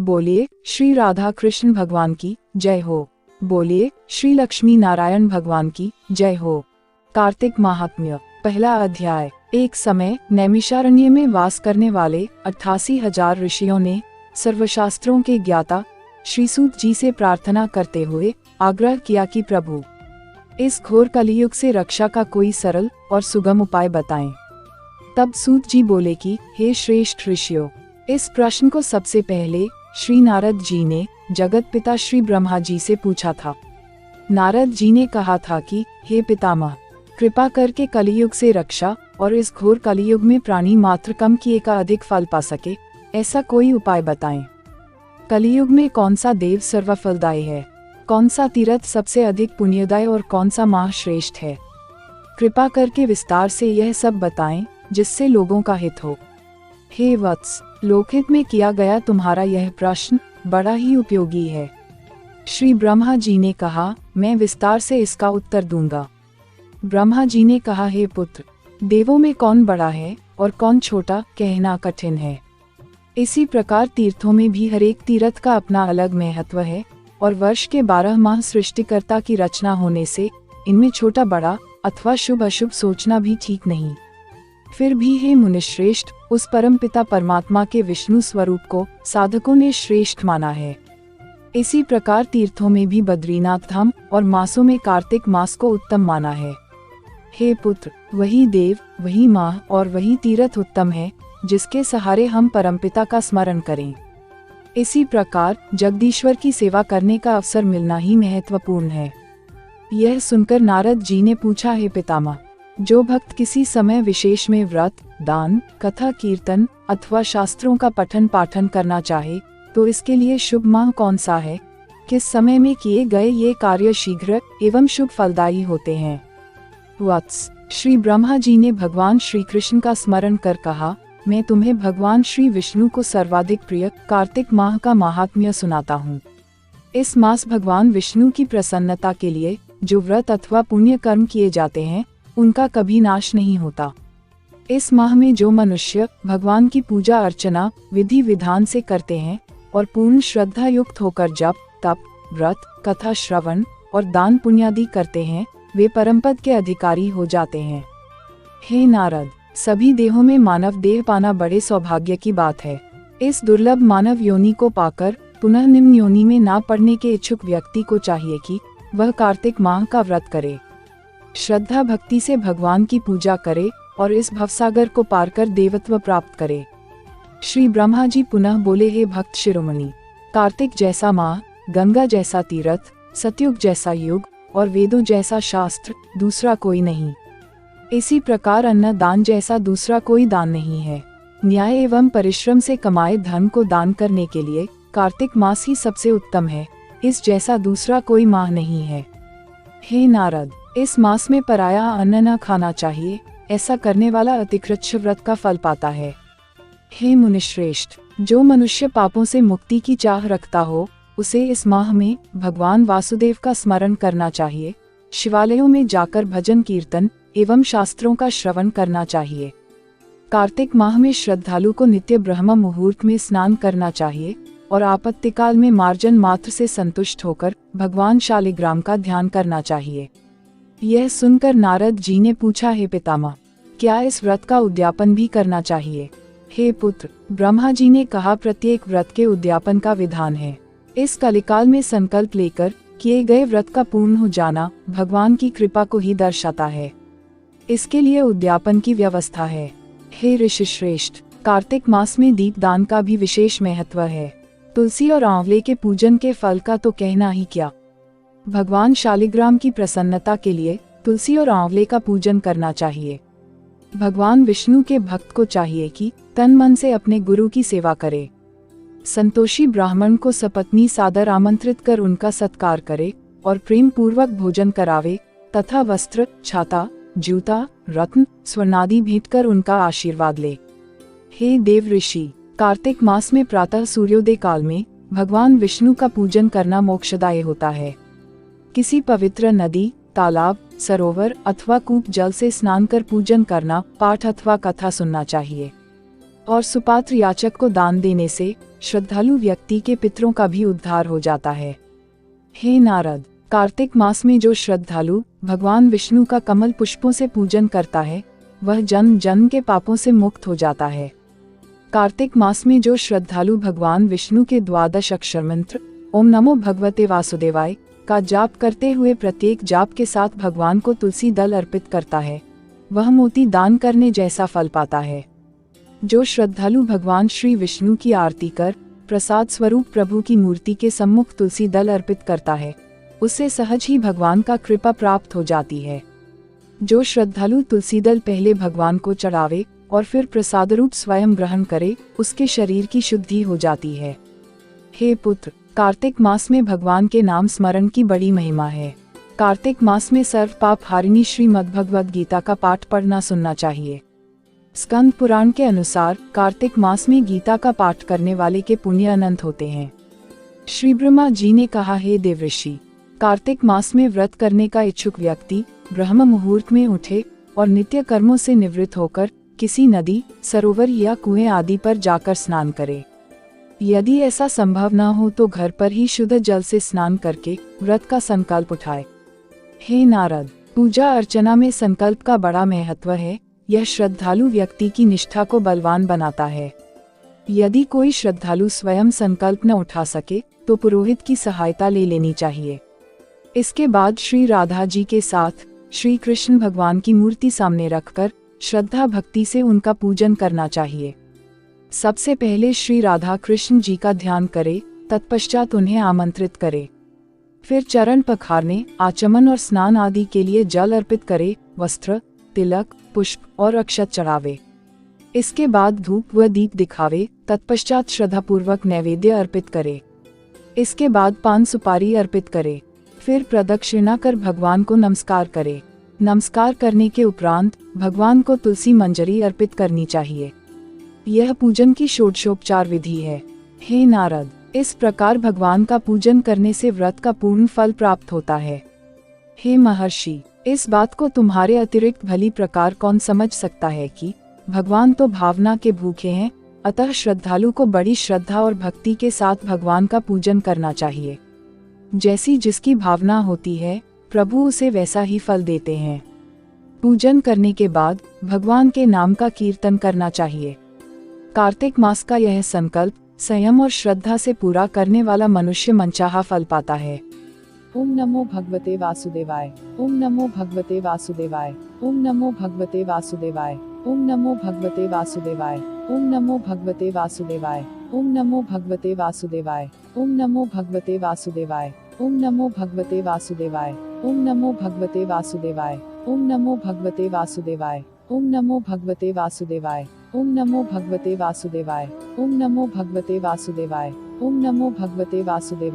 बोलिए श्री राधा कृष्ण भगवान की जय हो। बोलिए श्री लक्ष्मी नारायण भगवान की जय हो। कार्तिक महात्म्य। पहला अध्याय। एक समय नैमिषारण्य में वास करने वाले 88,000 ऋषियों ने सर्वशास्त्रों के ज्ञाता श्री सूत जी से प्रार्थना करते हुए आग्रह किया कि प्रभु, इस घोर कलियुग से रक्षा का कोई सरल और सुगम उपाय बताएं। तब सूत जी बोले कि हे श्रेष्ठ ऋषियों, इस प्रश्न को सबसे पहले श्री नारद जी ने जगत पिता श्री ब्रह्मा जी से पूछा था। नारद जी ने कहा था कि हे पितामह, कृपा करके कलियुग से रक्षा और इस घोर कलियुग में प्राणी मात्र कम किए का अधिक फल पा सके, ऐसा कोई उपाय बताएं। कलियुग में कौन सा देव सर्वफलदायी है, कौन सा तीर्थ सबसे अधिक पुण्यदायी और कौन सा माह श्रेष्ठ है। कृपा करके विस्तार से यह सब बताएं जिससे लोगों का हित हो। हे वत्स, लोकहित में किया गया तुम्हारा यह प्रश्न बड़ा ही उपयोगी है। श्री ब्रह्मा जी ने कहा, मैं विस्तार से इसका उत्तर दूंगा। ब्रह्मा जी ने कहा, हे पुत्र, देवों में कौन बड़ा है और कौन छोटा कहना कठिन है। इसी प्रकार तीर्थों में भी हर एक तीर्थ का अपना अलग महत्व है और वर्ष के 12 माह सृष्टिकर्ता की रचना होने से इनमें छोटा बड़ा अथवा शुभ अशुभ सोचना भी ठीक नहीं। फिर भी हे मुनिश्रेष्ठ, उस परम पिता परमात्मा के विष्णु स्वरूप को साधकों ने श्रेष्ठ माना है। इसी प्रकार तीर्थों में भी बद्रीनाथ धाम और मासों में कार्तिक मास को उत्तम माना है। हे पुत्र, वही देव, वही माह और वही तीर्थ उत्तम है जिसके सहारे हम परमपिता का स्मरण करें। इसी प्रकार जगदीश्वर की सेवा करने का अवसर मिलना ही महत्वपूर्ण है। यह सुनकर नारद जी ने पूछा, हे पितामह, जो भक्त किसी समय विशेष में व्रत, दान, कथा कीर्तन अथवा शास्त्रों का पठन पाठन करना चाहे तो इसके लिए शुभ माह कौन सा है? किस समय में किए गए ये कार्य शीघ्र एवं शुभ फलदायी होते हैं? वत्स, श्री ब्रह्मा जी ने भगवान श्री कृष्ण का स्मरण कर कहा, मैं तुम्हें भगवान श्री विष्णु को सर्वाधिक प्रिय कार्तिक माह का महात्म्य सुनाता हूँ। इस मास भगवान विष्णु की प्रसन्नता के लिए जो व्रत अथवा पुण्य कर्म किए जाते हैं उनका कभी नाश नहीं होता। इस माह में जो मनुष्य भगवान की पूजा अर्चना विधि विधान से करते हैं और पूर्ण श्रद्धा युक्त होकर जप, तप, व्रत, कथा श्रवण और दान पुण्यादि करते हैं, वे परमपद के अधिकारी हो जाते हैं। हे नारद, सभी देहों में मानव देह पाना बड़े सौभाग्य की बात है। इस दुर्लभ मानव योनि को पाकर पुनः निम्न योनि में ना पड़ने के इच्छुक व्यक्ति को चाहिए कि वह कार्तिक माह का व्रत करे, श्रद्धा भक्ति से भगवान की पूजा करे और इस भवसागर को पार कर देवत्व प्राप्त करे। श्री ब्रह्मा जी पुनः बोले, हे भक्त शिरोमणि, कार्तिक जैसा माह, गंगा जैसा तीर्थ, सतयुग जैसा युग और वेदों जैसा शास्त्र दूसरा कोई नहीं। इसी प्रकार अन्न दान जैसा दूसरा कोई दान नहीं है। न्याय एवं परिश्रम से कमाए धन को दान करने के लिए कार्तिक मास ही सबसे उत्तम है, इस जैसा दूसरा कोई माह नहीं है। हे नारद, इस मास में पराया अन्न न खाना चाहिए, ऐसा करने वाला अतिकृच्छ व्रत का फल पाता है। हे मुनिश्रेष्ठ, जो मनुष्य पापों से मुक्ति की चाह रखता हो उसे इस माह में भगवान वासुदेव का स्मरण करना चाहिए, शिवालयों में जाकर भजन कीर्तन एवं शास्त्रों का श्रवण करना चाहिए। कार्तिक माह में श्रद्धालु को नित्य ब्रह्म मुहूर्त में स्नान करना चाहिए और आपत्तिकाल में मार्जन मात्र से संतुष्ट होकर भगवान शालिग्राम का ध्यान करना चाहिए। यह सुनकर नारद जी ने पूछा, हे पितामह, क्या इस व्रत का उद्यापन भी करना चाहिए? हे पुत्र, ब्रह्मा जी ने कहा, प्रत्येक व्रत के उद्यापन का विधान है। इस कलिकाल में संकल्प लेकर किए गए व्रत का पूर्ण हो जाना भगवान की कृपा को ही दर्शाता है। इसके लिए उद्यापन की व्यवस्था है। हे ऋषि श्रेष्ठ, कार्तिक मास में दीप दान का भी विशेष महत्व है। तुलसी और आंवले के पूजन के फल का तो कहना ही क्या। भगवान शालिग्राम की प्रसन्नता के लिए तुलसी और आंवले का पूजन करना चाहिए। भगवान विष्णु के भक्त को चाहिए कि तन मन से अपने गुरु की सेवा करे। संतोषी ब्राह्मण को सपत्नी सादर आमंत्रित कर उनका सत्कार करे और प्रेम पूर्वक भोजन करावे तथा वस्त्र, छाता, जूता, रत्न, स्वर्णादि भेंट कर उनका आशीर्वाद ले। हे देव ऋषि, कार्तिक मास में प्रातः सूर्योदय काल में भगवान विष्णु का पूजन करना मोक्षदायी होता है। किसी पवित्र नदी, तालाब, सरोवर अथवा कूप जल से स्नान कर पूजन करना, पाठ अथवा कथा सुनना चाहिए। और सुपात्र याचक को दान देने से श्रद्धालु व्यक्ति के पितरों का भी उद्धार हो जाता है। हे नारद, कार्तिक मास में जो श्रद्धालु भगवान विष्णु का कमल पुष्पों से पूजन करता है वह जन्म जन्म के पापों से मुक्त हो जाता है। कार्तिक मास में जो श्रद्धालु भगवान विष्णु के 12 अक्षर मंत्र ओम नमो भगवते वासुदेवाय का जाप करते हुए प्रत्येक जाप के साथ भगवान को तुलसी दल अर्पित करता है वह मोती दान करने जैसा फल पाता है। जो श्रद्धालु भगवान श्री विष्णु की आरती कर प्रसाद स्वरूप प्रभु की मूर्ति के सम्मुख तुलसी दल अर्पित करता है उसे सहज ही भगवान का कृपा प्राप्त हो जाती है। जो श्रद्धालु तुलसी दल पहले भगवान को चढ़ावे और फिर प्रसाद रूप स्वयं ग्रहण करे उसके शरीर की शुद्धि हो जाती है। हे पुत्र, कार्तिक मास में भगवान के नाम स्मरण की बड़ी महिमा है। कार्तिक मास में सर्व पाप हारिणी श्रीमद् भगवद गीता का पाठ पढ़ना सुनना चाहिए। स्कंद पुराण के अनुसार कार्तिक मास में गीता का पाठ करने वाले के पुण्य अनंत होते हैं। श्री ब्रह्मा जी ने कहा, हे देवऋषि, कार्तिक मास में व्रत करने का इच्छुक व्यक्ति ब्रह्म मुहूर्त में उठे और नित्य कर्मों से निवृत्त होकर किसी नदी, सरोवर या कुएं आदि पर जाकर स्नान करे। यदि ऐसा संभव न हो तो घर पर ही शुद्ध जल से स्नान करके व्रत का संकल्प उठाए। हे नारद, पूजा अर्चना में संकल्प का बड़ा महत्व है। यह श्रद्धालु व्यक्ति की निष्ठा को बलवान बनाता है। यदि कोई श्रद्धालु स्वयं संकल्प न उठा सके तो पुरोहित की सहायता ले लेनी चाहिए। इसके बाद श्री राधा जी के साथ श्री कृष्ण भगवान की मूर्ति सामने रखकर श्रद्धा भक्ति से उनका पूजन करना चाहिए। सबसे पहले श्री राधा कृष्ण जी का ध्यान करे, तत्पश्चात उन्हें आमंत्रित करे। फिर चरण पखारने, आचमन और स्नान आदि के लिए जल अर्पित करे, वस्त्र, तिलक, पुष्प और अक्षत चढ़ावे। इसके बाद धूप व दीप दिखावे, तत्पश्चात श्रद्धापूर्वक नैवेद्य अर्पित करे। इसके बाद पान सुपारी अर्पित करे। फिर प्रदक्षिणा कर भगवान को नमस्कार करे। नमस्कार करने के उपरांत भगवान को तुलसी मंजरी अर्पित करनी चाहिए। यह पूजन की षोडशोपचार विधि है। हे नारद, इस प्रकार भगवान का पूजन करने से व्रत का पूर्ण फल प्राप्त होता है। हे महर्षि, इस बात को तुम्हारे अतिरिक्त भली प्रकार कौन समझ सकता है कि भगवान तो भावना के भूखे हैं, अतः श्रद्धालु को बड़ी श्रद्धा और भक्ति के साथ भगवान का पूजन करना चाहिए। जैसी जिसकी भावना होती है प्रभु उसे वैसा ही फल देते हैं। पूजन करने के बाद भगवान के नाम का कीर्तन करना चाहिए। कार्तिक मास का यह संकल्प संयम और श्रद्धा से पूरा करने वाला मनुष्य मनचाहा फल पाता है। ओम नमो भगवते वासुदेवाय। ओम नमो भगवते वासुदेवाय। ओम नमो भगवते वासुदेवाय। ओम नमो भगवते वासुदेवाय। ओम नमो भगवते वासुदेवाय। ओम नमो भगवते वासुदेवाय। ओम नमो भगवते वासुदेवाय। ओम नमो भगवते वासुदेवाय। ओम नमो भगवते वासुदेवाय। ओम नमो भगवते वासुदेवाय। ओम नमो भगवते वासुदेवाय। ओम नमो भगवते वासुदेवाय। ओम नमो भगवते वासुदेवाय। ओम नमो भगवते वासुदेवाय।